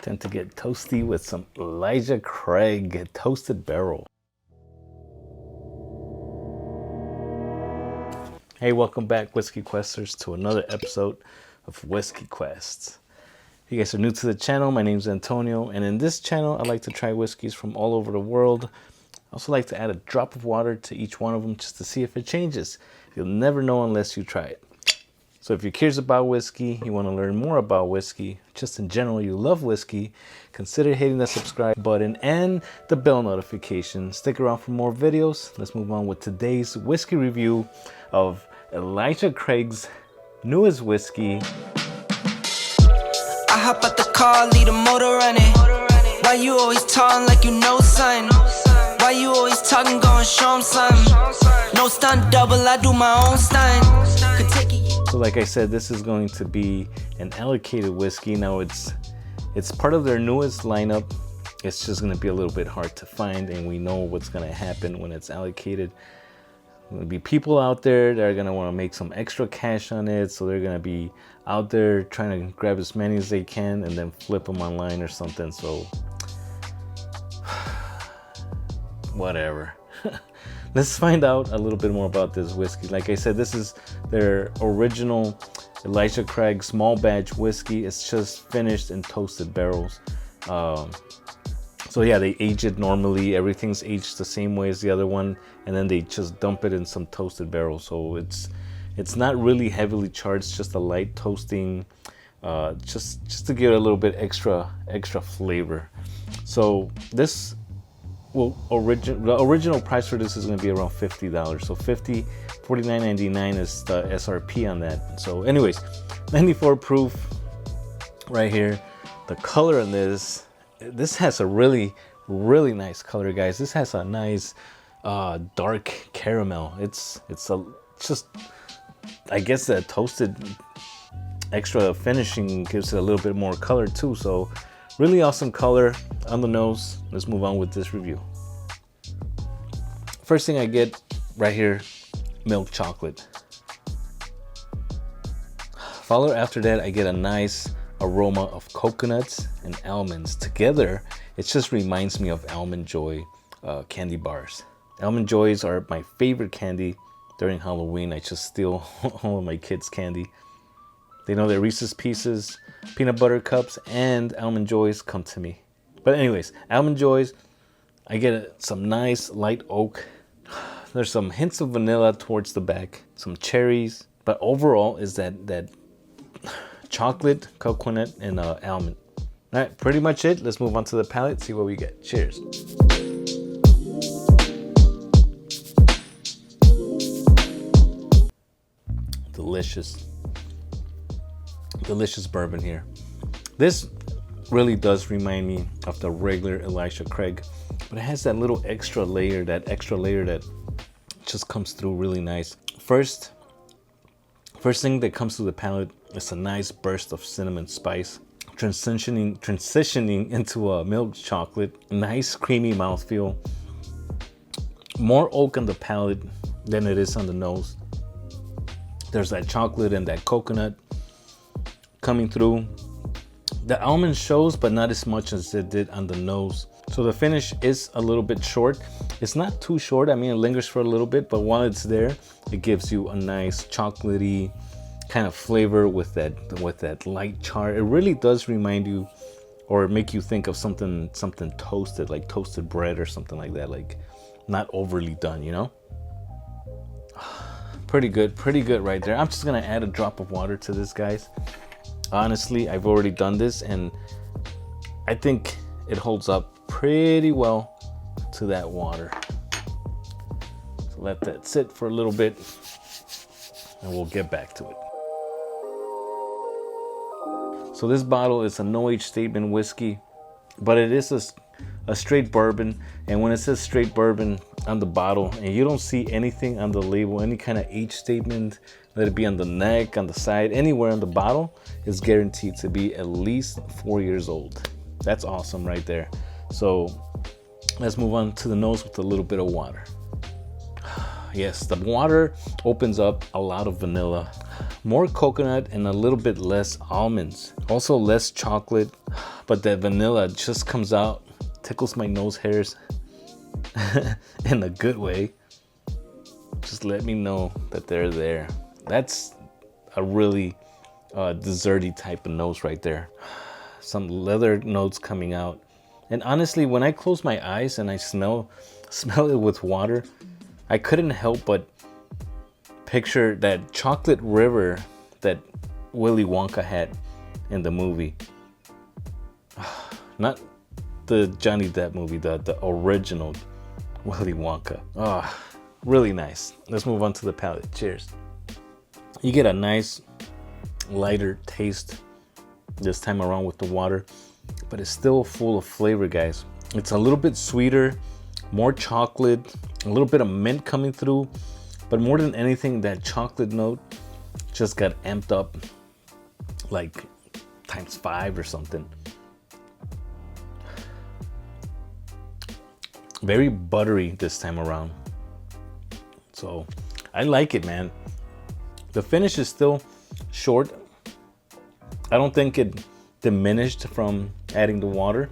Tend to get toasty with some Elijah Craig Toasted Barrel. Hey, welcome back, Whiskey Questers, to another episode of Whiskey Quests. If you guys are new to the channel, my name is Antonio, and in this channel, I like to try whiskeys from all over the world. I also like to add a drop of water to each one of them just to see if it changes. You'll never know unless you try it. So if you're curious about whiskey, you want to learn more about whiskey, just in general, you love whiskey, consider hitting the subscribe button and the bell notification. Stick around for more videos. Let's move on with today's whiskey review of Elijah Craig's newest whiskey. I hop out the car, leave the motor running. Why you always talking like you know something? Why you always talking, going show 'em something? No stunt double, I do my own stunt. Could take it. So like I said, this is going to be an allocated whiskey. Now it's part of their newest lineup. It's just going to be a little bit hard to find, and we know what's going to happen when it's allocated. There'll be people out there that are going to want to make some extra cash on it, so they're going to be out there trying to grab as many as they can and then flip them online or something. So whatever. Let's find out a little bit more about this whiskey. Like I said, this is their original Elijah Craig Small Batch whiskey. It's just finished in toasted barrels. So yeah, they age it normally. Everything's aged the same way as the other one, and then they just dump it in some toasted barrels. So it's not really heavily charged, just a light toasting, just to give it a little bit extra flavor. So this. Well, the original price for this is going to be around $50. So $49.99 is the SRP on that. So anyways, 94 proof right here. The color in this has a really nice color, guys. This has a nice dark caramel. It's just, I guess that toasted extra finishing gives it a little bit more color too. So really awesome color on the nose. Let's move on with this review. First thing I get right here, milk chocolate. Follow after that, I get a nice aroma of coconuts and almonds. Together, it just reminds me of Almond Joy candy bars. Almond Joys are my favorite candy during Halloween. I just steal all of my kids' candy. They know that Reese's Pieces, peanut butter cups, and Almond Joys come to me. But anyways, Almond Joys, I get some nice light oak. There's some hints of vanilla towards the back, some cherries, but overall is that chocolate, coconut, and almond. All right, pretty much it. Let's move on to the palate, see what we get. Cheers. Delicious bourbon here. This really does remind me of the regular Elijah Craig, but it has that little extra layer that just comes through really nice. First thing that comes to the palate is a nice burst of cinnamon spice, transitioning into a milk chocolate. Nice creamy mouthfeel. More oak on the palate than it is on the nose. There's that chocolate and that coconut coming through. The almond shows, but not as much as it did on the nose. So the finish is a little bit short. It's not too short. I mean, it lingers for a little bit, but while it's there, it gives you a nice chocolatey kind of flavor with that light char. It really does remind you or make you think of something toasted, like toasted bread or something like that, like not overly done, you know? Pretty good right there. I'm just gonna add a drop of water to this, guys. Honestly, I've already done this and I think it holds up pretty well to that water. So let that sit for a little bit and we'll get back to it. So this bottle is a no age statement whiskey, but it is a straight bourbon. And when it says straight bourbon on the bottle and you don't see anything on the label, any kind of age statement, let it be on the neck, on the side, anywhere on the bottle, is guaranteed to be at least 4 years old. That's awesome right there. So let's move on to the nose with a little bit of water. Yes, the water opens up a lot of vanilla, more coconut, and a little bit less almonds. Also less chocolate, but that vanilla just comes out, tickles my nose hairs in a good way. Just let me know that they're there. That's a really desserty type of nose right there. Some leather notes coming out. And honestly, when I close my eyes and I smell it with water, I couldn't help but picture that chocolate river that Willy Wonka had in the movie. Not the Johnny Depp movie, the original Willy Wonka. Really nice. Let's move on to the palate. Cheers. You get a nice lighter taste this time around with the water, but it's still full of flavor, guys. It's a little bit sweeter, more chocolate, a little bit of mint coming through, but more than anything, that chocolate note just got amped up like times 5 or something. Very buttery this time around. So I like it, man. The finish is still short. I don't think it diminished from adding the water.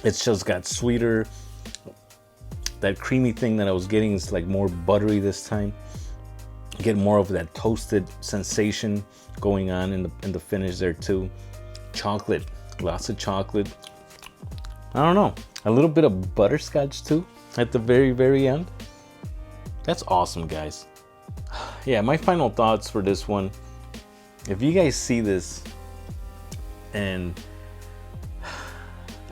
It's just got sweeter. That creamy thing that I was getting is like more buttery this time. Get more of that toasted sensation going on in the finish there too. Chocolate, lots of chocolate. I don't know, a little bit of butterscotch too at the very, very end. That's awesome, guys. Yeah, my final thoughts for this one. If you guys see this, and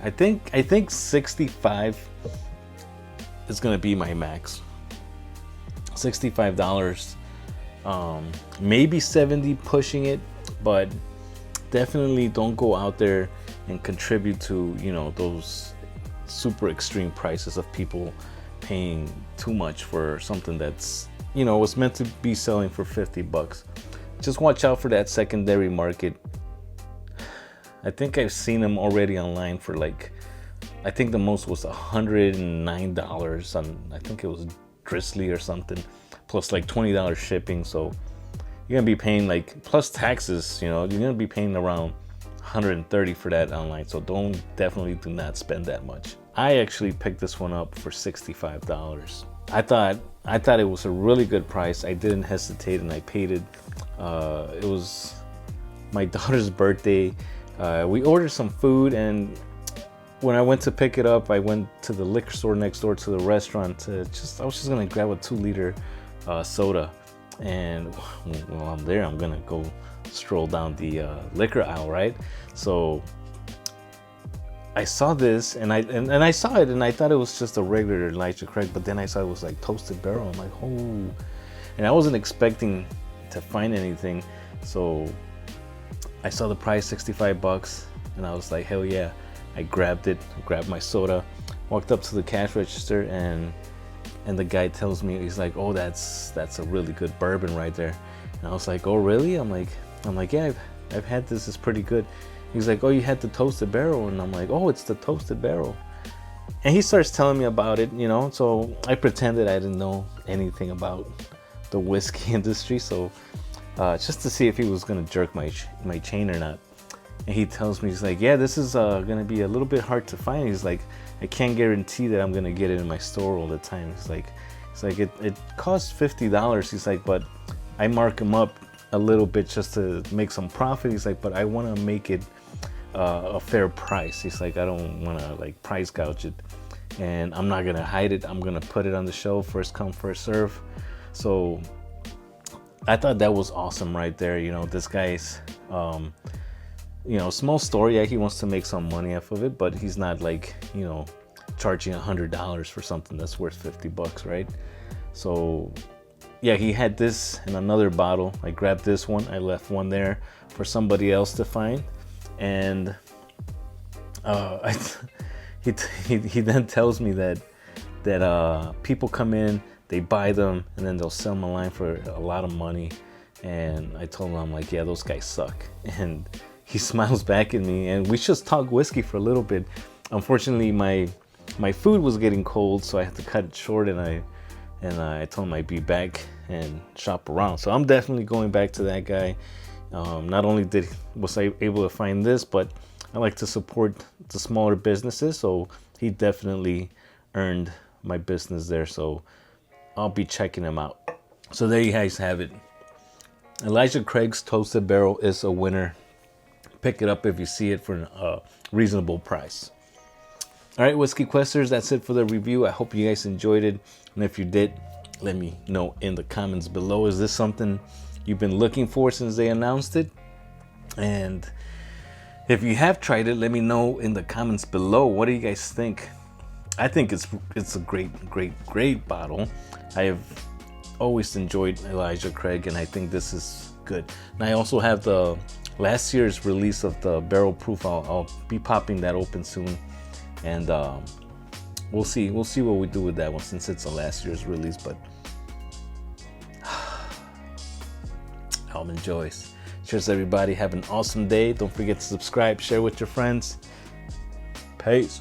I think 65 is gonna be my max. $65, maybe 70 pushing it, but definitely don't go out there and contribute to, you know, those super extreme prices of people paying too much for something that's, you know, was meant to be selling for $50. Just watch out for that secondary market. I think I've seen them already online for like, I think the most was $109 on, I think it was Drizzly or something, plus like $20 shipping. So you're gonna be paying like, plus taxes, you know, you're gonna be paying around $130 for that online. So definitely do not spend that much. I actually picked this one up for $65. I thought it was a really good price. I didn't hesitate and I paid it. It was my daughter's birthday. We ordered some food, and when I went to pick it up, I went to the liquor store next door to the restaurant. I was just gonna grab a 2-liter soda, and while I'm there, I'm gonna go stroll down the liquor aisle, right? So I saw this, and I saw it, and I thought it was just a regular Elijah Craig, but then I saw it was like toasted barrel. I'm like, oh, and I wasn't expecting to find anything, so I saw the price, $65, and I was like, hell yeah. I grabbed it, grabbed my soda, walked up to the cash register, and the guy tells me, he's like, oh, that's a really good bourbon right there. And I was like, oh, really? I'm like, yeah, I've had this, it's pretty good. He's like, oh, you had the toasted barrel? And I'm like, oh, it's the toasted barrel. And he starts telling me about it, you know, so I pretended I didn't know anything about the whiskey industry, so just to see if he was gonna jerk my chain or not. And he tells me, he's like, yeah, this is gonna be a little bit hard to find. He's like, I can't guarantee that I'm gonna get it in my store all the time. He's like it costs $50. He's like, but I mark him up a little bit just to make some profit. He's like, but I want to make it a fair price. He's like, I don't want to like price gouge it, and I'm not gonna hide it. I'm gonna put it on the shelf, first come, first serve. So I thought that was awesome right there. You know, this guy's you know, small store. Yeah, he wants to make some money off of it, but he's not like, you know, charging $100 for something that's worth $50, right? So yeah, he had this in another bottle. I grabbed this one. I left one there for somebody else to find, and he then tells me that people come in, they buy them, and then they'll sell them online for a lot of money. And I told him, I'm like, yeah, those guys suck. And he smiles back at me, and we just talked whiskey for a little bit. Unfortunately, my food was getting cold, so I had to cut it short, and and I told him I'd be back and shop around. So I'm definitely going back to that guy. Not only was I able to find this, but I like to support the smaller businesses, so he definitely earned my business there. So I'll be checking him out. So there you guys have it. Elijah Craig's Toasted Barrel is a winner. Pick it up if you see it for a reasonable price. All right, Whiskey Questers, that's it for the review. I hope you guys enjoyed it. And if you did, let me know in the comments below. Is this something you've been looking for since they announced it? And if you have tried it, let me know in the comments below. What do you guys think? I think it's a great bottle. I have always enjoyed Elijah Craig, and I think this is good. And I also have the last year's release of the barrel proof. I'll be popping that open soon, and we'll see what we do with that one since it's a last year's release. But Almond Joyce. Cheers, everybody. Have an awesome day. Don't forget to subscribe, share with your friends. Peace.